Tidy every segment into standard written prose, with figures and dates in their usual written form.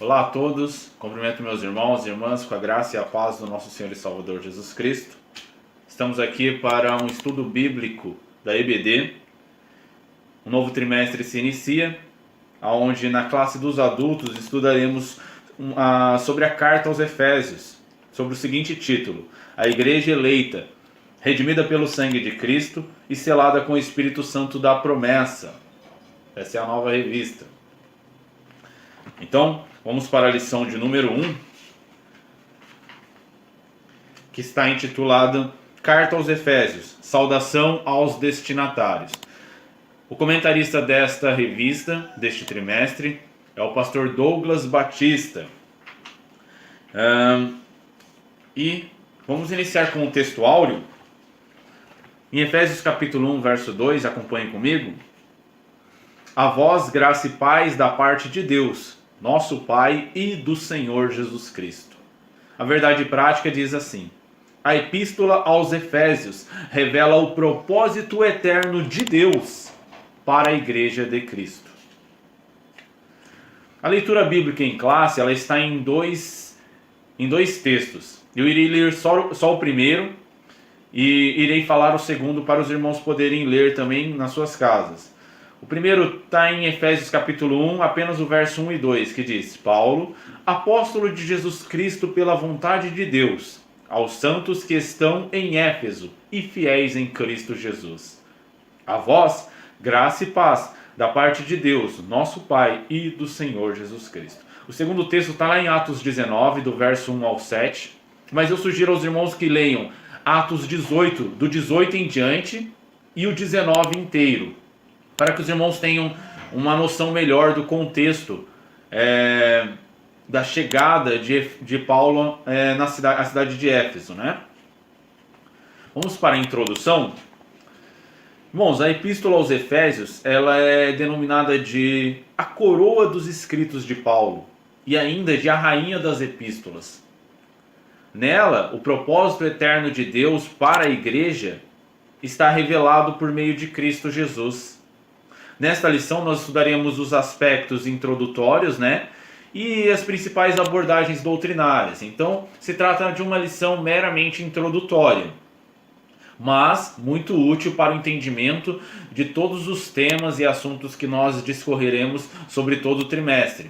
Olá a todos, cumprimento meus irmãos e irmãs com a graça e a paz do nosso Senhor e Salvador Jesus Cristo. Estamos aqui para um estudo bíblico da EBD. Um novo trimestre se inicia, onde na classe dos adultos estudaremos sobre a carta aos Efésios, sobre o seguinte título: A Igreja Eleita, redimida pelo sangue de Cristo e selada com o Espírito Santo da promessa. Essa é a nova revista. Então, vamos para a lição de número 1, que está intitulada Carta aos Efésios, saudação aos destinatários. O comentarista desta revista, deste trimestre, é o pastor Douglas Batista. E vamos iniciar com o texto áureo. Em Efésios capítulo 1, verso 2, acompanhem comigo. A vós, graça e paz da parte de Deus, nosso Pai e do Senhor Jesus Cristo. A verdade prática diz assim: a epístola aos Efésios revela o propósito eterno de Deus para a Igreja de Cristo. A leitura bíblica em classe ela está em dois textos. Eu irei ler só o primeiro e irei falar o segundo para os irmãos poderem ler também nas suas casas. O primeiro está em Efésios capítulo 1, apenas o verso 1 e 2, que diz: Paulo, apóstolo de Jesus Cristo pela vontade de Deus, aos santos que estão em Éfeso e fiéis em Cristo Jesus. A vós, graça e paz da parte de Deus, nosso Pai e do Senhor Jesus Cristo. O segundo texto está lá em Atos 19, do verso 1 ao 7, mas eu sugiro aos irmãos que leiam Atos 18, do 18 em diante, e o 19 inteiro, para que os irmãos tenham uma noção melhor do contexto da chegada de Paulo na cidade de Éfeso, né? Vamos para a introdução. Irmãos, a epístola aos Efésios ela é denominada de a coroa dos escritos de Paulo e ainda de a rainha das epístolas. Nela, o propósito eterno de Deus para a igreja está revelado por meio de Cristo Jesus. Nesta lição nós estudaremos os aspectos introdutórios, né, e as principais abordagens doutrinárias. Então, se trata de uma lição meramente introdutória, mas muito útil para o entendimento de todos os temas e assuntos que nós discorreremos sobre todo o trimestre.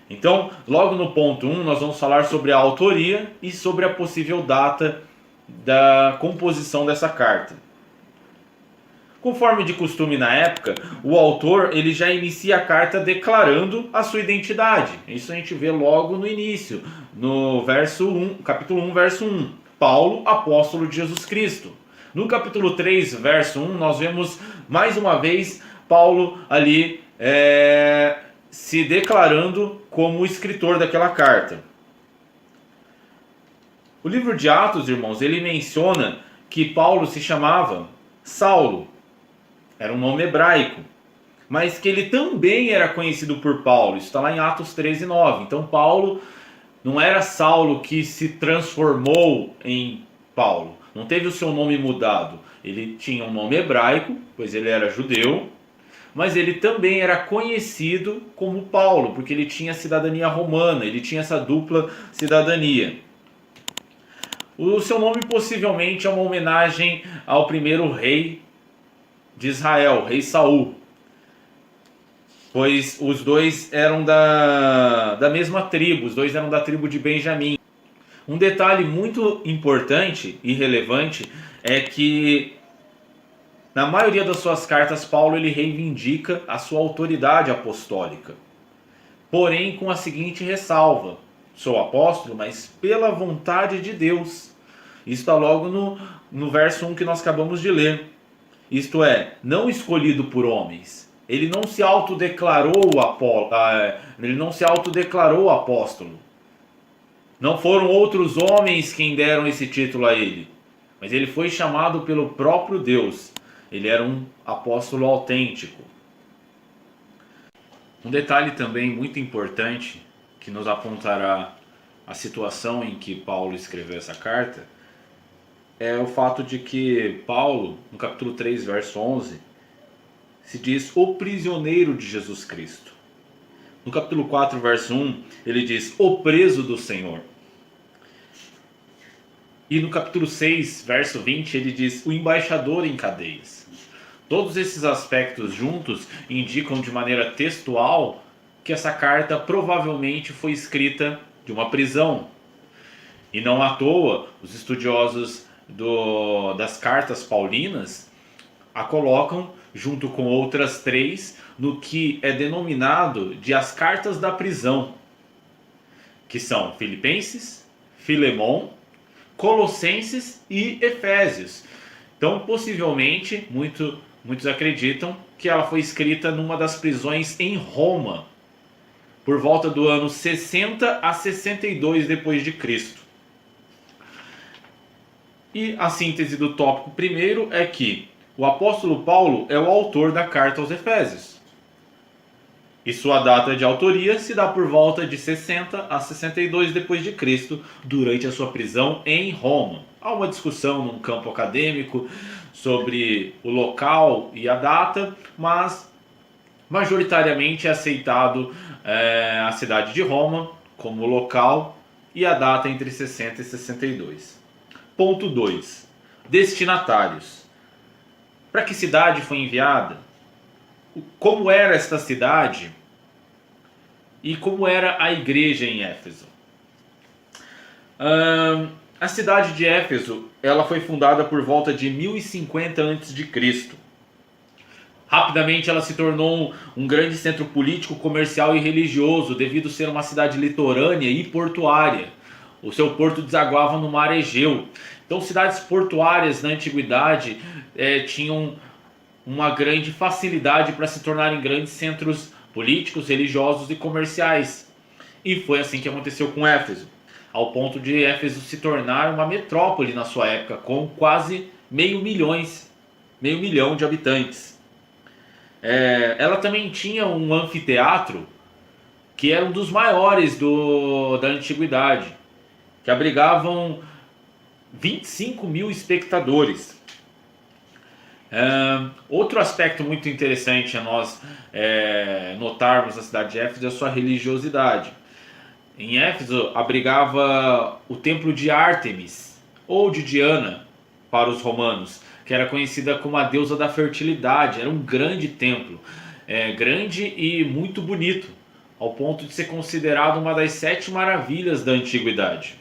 Então, logo no ponto 1, nós vamos falar sobre a autoria e sobre a possível data da composição dessa carta. Conforme de costume na época, o autor ele já inicia a carta declarando a sua identidade. Isso a gente vê logo no início, no verso 1, capítulo 1, verso 1. Paulo, apóstolo de Jesus Cristo. No capítulo 3, verso 1, nós vemos mais uma vez Paulo ali se declarando como o escritor daquela carta. O livro de Atos, irmãos, ele menciona que Paulo se chamava Saulo. Era um nome hebraico, mas que ele também era conhecido por Paulo. Isso está lá em Atos 13, 9. Então Paulo não era Saulo que se transformou em Paulo. Não teve o seu nome mudado. Ele tinha um nome hebraico, pois ele era judeu, mas ele também era conhecido como Paulo, porque ele tinha cidadania romana, ele tinha essa dupla cidadania. O seu nome possivelmente é uma homenagem ao primeiro rei de Israel, rei Saul, pois os dois eram da mesma tribo, os dois eram da tribo de Benjamim. Um detalhe muito importante e relevante é que na maioria das suas cartas Paulo ele reivindica a sua autoridade apostólica, porém com a seguinte ressalva: sou apóstolo, mas pela vontade de Deus. Isso está logo no verso 1 que nós acabamos de ler. Isto é, não escolhido por homens. Ele não se autodeclarou apóstolo. Não foram outros homens quem deram esse título a ele, mas ele foi chamado pelo próprio Deus. Ele era um apóstolo autêntico. Um detalhe também muito importante que nos apontará a situação em que Paulo escreveu essa carta é o fato de que Paulo, no capítulo 3, verso 11, se diz o prisioneiro de Jesus Cristo. No capítulo 4, verso 1, ele diz: o preso do Senhor. E no capítulo 6, verso 20, ele diz: o embaixador em cadeias. Todos esses aspectos juntos indicam de maneira textual que essa carta provavelmente foi escrita de uma prisão. E não à toa, os estudiosos das cartas paulinas a colocam, junto com outras 3, no que é denominado de as cartas da prisão, que são Filipenses, Filemon, Colossenses e Efésios. Então, possivelmente, muitos acreditam que ela foi escrita numa das prisões em Roma, por volta do ano 60 a 62 depois de Cristo. E a síntese do tópico primeiro é que o apóstolo Paulo é o autor da carta aos Efésios. E sua data de autoria se dá por volta de 60 a 62 depois de Cristo, durante a sua prisão em Roma. Há uma discussão num campo acadêmico sobre o local e a data, mas majoritariamente é aceitado a cidade de Roma como local e a data entre 60 e 62. Ponto 2. Destinatários. Para que cidade foi enviada? Como era esta cidade? E como era a igreja em Éfeso? A cidade de Éfeso, ela foi fundada por volta de 1050 a.C. Rapidamente ela se tornou um grande centro político, comercial e religioso, devido a ser uma cidade litorânea e portuária. O seu porto desaguava no mar Egeu. Então, cidades portuárias na antiguidade tinham uma grande facilidade para se tornarem grandes centros políticos, religiosos e comerciais. E foi assim que aconteceu com Éfeso, ao ponto de Éfeso se tornar uma metrópole na sua época, com quase meio milhão de habitantes. Ela também tinha um anfiteatro que era um dos maiores da antiguidade, que abrigavam 25 mil espectadores. Outro aspecto muito interessante a nós notarmos na cidade de Éfeso é a sua religiosidade. Em Éfeso abrigava o templo de Ártemis, ou de Diana para os romanos, que era conhecida como a deusa da fertilidade. Era um grande templo, grande e muito bonito, ao ponto de ser considerado uma das 7 maravilhas da antiguidade.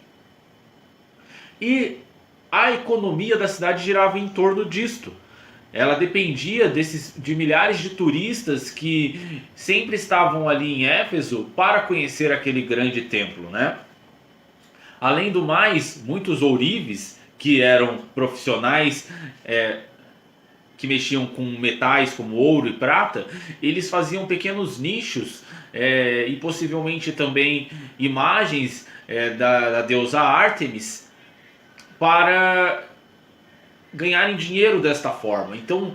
E a economia da cidade girava em torno disto. Ela dependia de milhares de turistas que sempre estavam ali em Éfeso para conhecer aquele grande templo, né? Além do mais, muitos ourives, que eram profissionais que mexiam com metais como ouro e prata, eles faziam pequenos nichos e possivelmente também imagens da deusa Ártemis para ganharem dinheiro desta forma. Então,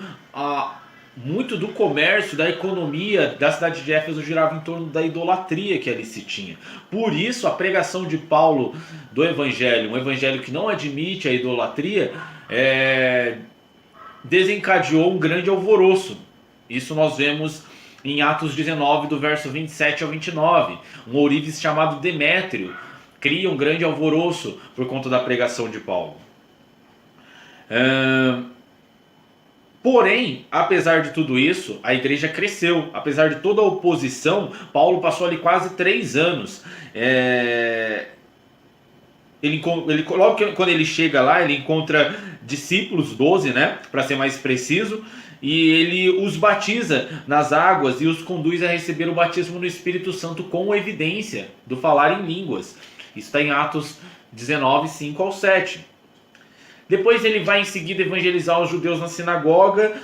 muito do comércio, da economia da cidade de Éfeso girava em torno da idolatria que ali se tinha. Por isso, a pregação de Paulo do Evangelho, um evangelho que não admite a idolatria, desencadeou um grande alvoroço. Isso nós vemos em Atos 19, do verso 27 ao 29. Um ourives chamado Demétrio cria um grande alvoroço por conta da pregação de Paulo. Porém, apesar de tudo isso, a igreja cresceu. Apesar de toda a oposição, Paulo passou ali quase 3 anos. Logo quando ele chega lá, ele encontra discípulos, 12, né, para ser mais preciso, e ele os batiza nas águas e os conduz a receber o batismo no Espírito Santo com evidência do falar em línguas. Isso está em Atos 19, 5 ao 7. Depois ele vai em seguida evangelizar os judeus na sinagoga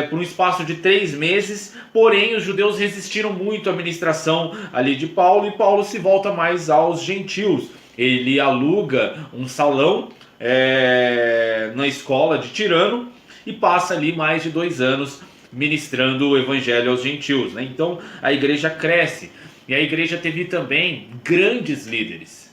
por um espaço de 3 meses, porém os judeus resistiram muito à ministração ali de Paulo, e Paulo se volta mais aos gentios. Ele aluga um salão na escola de Tirano e passa ali mais de 2 anos ministrando o evangelho aos gentios, né? Então a igreja cresce, e a igreja teve também grandes líderes.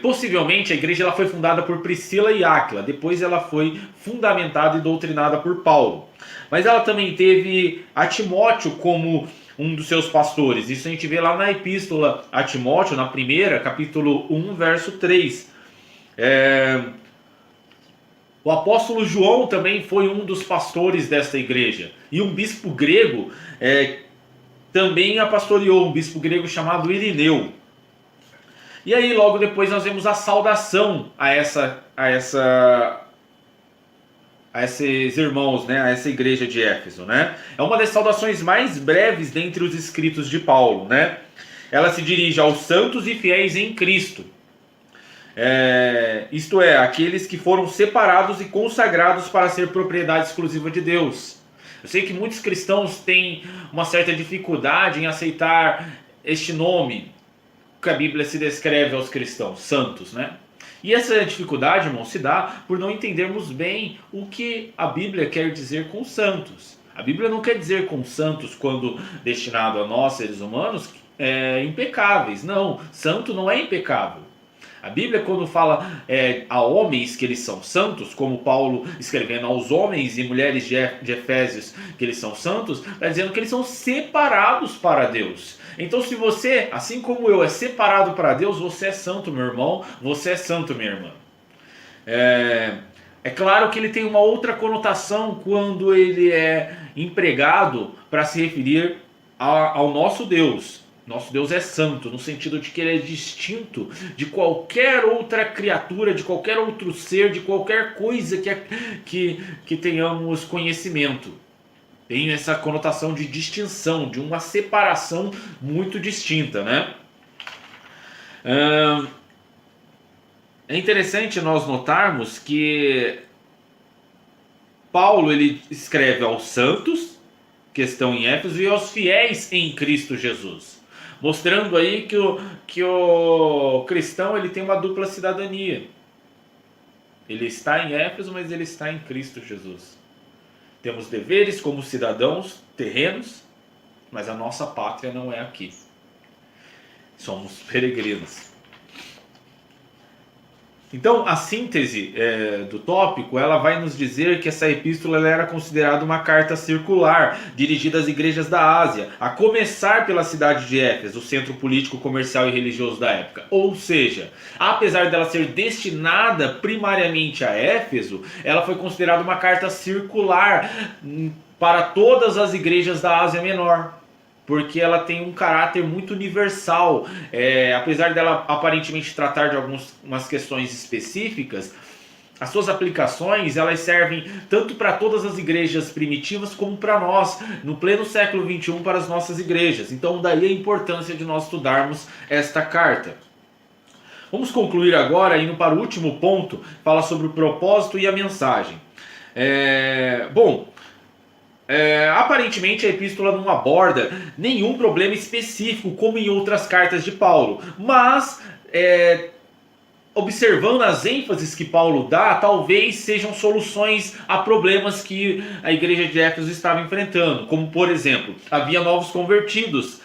Possivelmente a igreja ela foi fundada por Priscila e Áquila, depois ela foi fundamentada e doutrinada por Paulo. Mas ela também teve a Timóteo como um dos seus pastores. Isso a gente vê lá na epístola a Timóteo, na primeira, capítulo 1, verso 3. O apóstolo João também foi um dos pastores desta igreja. E um bispo grego também a pastoreou, um bispo grego chamado Irineu. E aí logo depois nós vemos a saudação a esses irmãos, né, a essa igreja de Éfeso, né? É uma das saudações mais breves dentre os escritos de Paulo, né? Ela se dirige aos santos e fiéis em Cristo. Isto é, aqueles que foram separados e consagrados para ser propriedade exclusiva de Deus. Eu sei que muitos cristãos têm uma certa dificuldade em aceitar este nome que a Bíblia se descreve aos cristãos, santos, né? E essa dificuldade, irmão, se dá por não entendermos bem o que a Bíblia quer dizer com santos. A Bíblia não quer dizer com santos, quando destinado a nós, seres humanos, impecáveis. Não, santo não é impecável. A Bíblia, quando fala a homens que eles são santos, como Paulo escrevendo aos homens e mulheres de Efésios que eles são santos, está dizendo que eles são separados para Deus. Então, se você, assim como eu, é separado para Deus, você é santo, meu irmão, você é santo, minha irmã. É claro que ele tem uma outra conotação quando ele é empregado para se referir ao nosso Deus. Nosso Deus é santo, no sentido de que ele é distinto de qualquer outra criatura, de qualquer outro ser, de qualquer coisa que tenhamos conhecimento. Tem essa conotação de distinção, de uma separação muito distinta, né? É interessante nós notarmos que Paulo ele escreve aos santos, que estão em Éfeso, e aos fiéis em Cristo Jesus. Mostrando aí que o cristão ele tem uma dupla cidadania. Ele está em Éfeso, mas ele está em Cristo Jesus. Temos deveres como cidadãos terrenos, mas a nossa pátria não é aqui. Somos peregrinos. Então, a síntese do tópico, ela vai nos dizer que essa epístola ela era considerada uma carta circular, dirigida às igrejas da Ásia, a começar pela cidade de Éfeso, o centro político, comercial e religioso da época. Ou seja, apesar dela ser destinada primariamente a Éfeso, ela foi considerada uma carta circular para todas as igrejas da Ásia Menor. Porque ela tem um caráter muito universal, apesar dela aparentemente tratar de algumas questões específicas, as suas aplicações elas servem tanto para todas as igrejas primitivas como para nós, no pleno século XXI, para as nossas igrejas. Então daí a importância de nós estudarmos esta carta. Vamos concluir agora, indo para o último ponto, fala sobre o propósito e a mensagem. Aparentemente a epístola não aborda nenhum problema específico como em outras cartas de Paulo, mas observando as ênfases que Paulo dá, talvez sejam soluções a problemas que a igreja de Éfeso estava enfrentando, como por exemplo, havia novos convertidos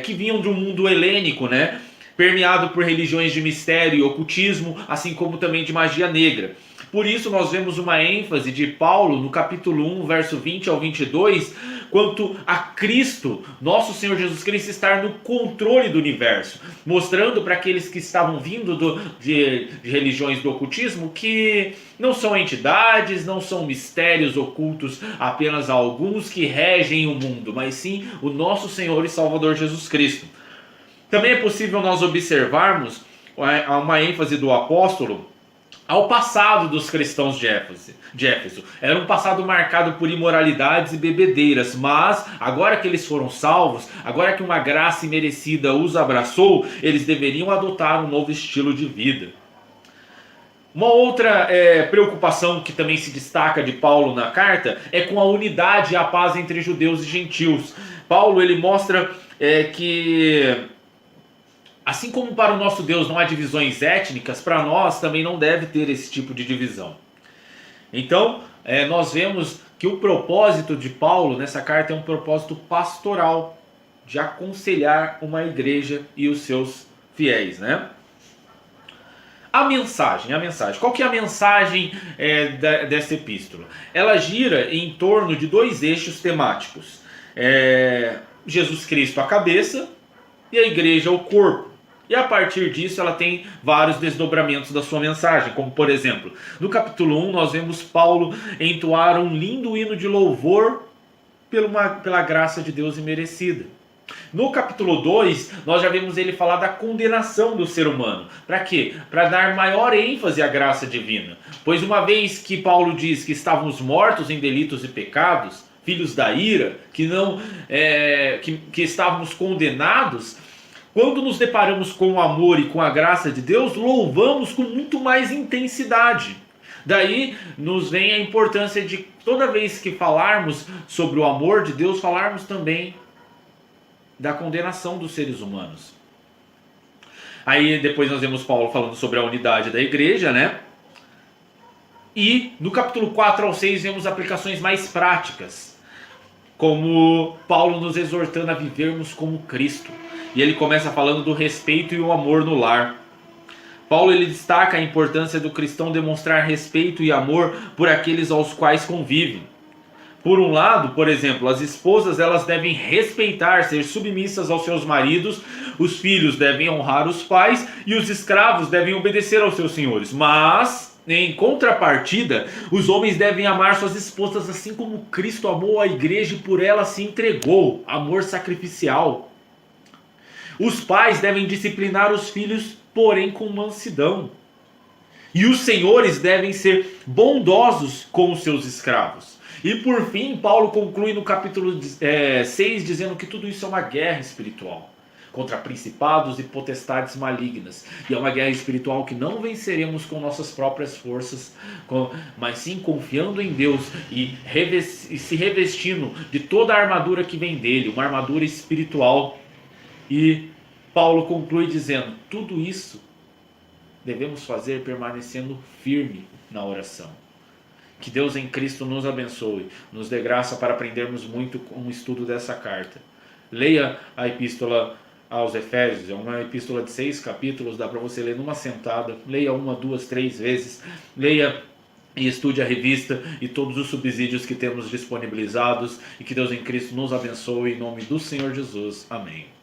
que vinham de um mundo helênico, né, permeado por religiões de mistério e ocultismo, assim como também de magia negra. Por isso nós vemos uma ênfase de Paulo no capítulo 1, verso 20 ao 22, quanto a Cristo, nosso Senhor Jesus Cristo, estar no controle do universo, mostrando para aqueles que estavam vindo de religiões do ocultismo que não são entidades, não são mistérios ocultos apenas a alguns que regem o mundo, mas sim o nosso Senhor e Salvador Jesus Cristo. Também é possível nós observarmos uma ênfase do apóstolo ao passado dos cristãos de Éfeso. Era um passado marcado por imoralidades e bebedeiras, mas agora que eles foram salvos, agora que uma graça imerecida os abraçou, eles deveriam adotar um novo estilo de vida. Uma outra preocupação que também se destaca de Paulo na carta é com a unidade e a paz entre judeus e gentios. Paulo ele mostra que assim como para o nosso Deus não há divisões étnicas, para nós também não deve ter esse tipo de divisão. Então, nós vemos que o propósito de Paulo nessa carta é um propósito pastoral, de aconselhar uma igreja e os seus fiéis, né? A mensagem. Qual que é a mensagem dessa epístola? Ela gira em torno de dois eixos temáticos. Jesus Cristo a cabeça e a igreja o corpo. E a partir disso ela tem vários desdobramentos da sua mensagem, como por exemplo, no capítulo 1 nós vemos Paulo entoar um lindo hino de louvor pela graça de Deus imerecida. No capítulo 2, nós já vemos ele falar da condenação do ser humano. Para quê? Para dar maior ênfase à graça divina. Pois uma vez que Paulo diz que estávamos mortos em delitos e pecados, filhos da ira, que estávamos condenados, quando nos deparamos com o amor e com a graça de Deus, louvamos com muito mais intensidade. Daí nos vem a importância de toda vez que falarmos sobre o amor de Deus, falarmos também da condenação dos seres humanos. Aí depois nós vemos Paulo falando sobre a unidade da igreja, né? E no capítulo 4 ao 6 vemos aplicações mais práticas, como Paulo nos exortando a vivermos como Cristo. E ele começa falando do respeito e o amor no lar. Paulo ele destaca a importância do cristão demonstrar respeito e amor por aqueles aos quais convive. Por um lado, por exemplo, as esposas elas devem respeitar, ser submissas aos seus maridos, os filhos devem honrar os pais e os escravos devem obedecer aos seus senhores. Mas, em contrapartida, os homens devem amar suas esposas assim como Cristo amou a igreja e por ela se entregou, amor sacrificial. Os pais devem disciplinar os filhos, porém com mansidão. E os senhores devem ser bondosos com os seus escravos. E por fim, Paulo conclui no capítulo 6 dizendo que tudo isso é uma guerra espiritual contra principados e potestades malignas. E é uma guerra espiritual que não venceremos com nossas próprias forças, mas sim confiando em Deus e se revestindo de toda a armadura que vem dele, uma armadura espiritual. E Paulo conclui dizendo, tudo isso devemos fazer permanecendo firme na oração. Que Deus em Cristo nos abençoe, nos dê graça para aprendermos muito com o estudo dessa carta. Leia a epístola aos Efésios, é uma epístola de 6 capítulos, dá para você ler numa sentada, leia 1, 2, 3 vezes, leia e estude a revista e todos os subsídios que temos disponibilizados, e que Deus em Cristo nos abençoe, em nome do Senhor Jesus. Amém.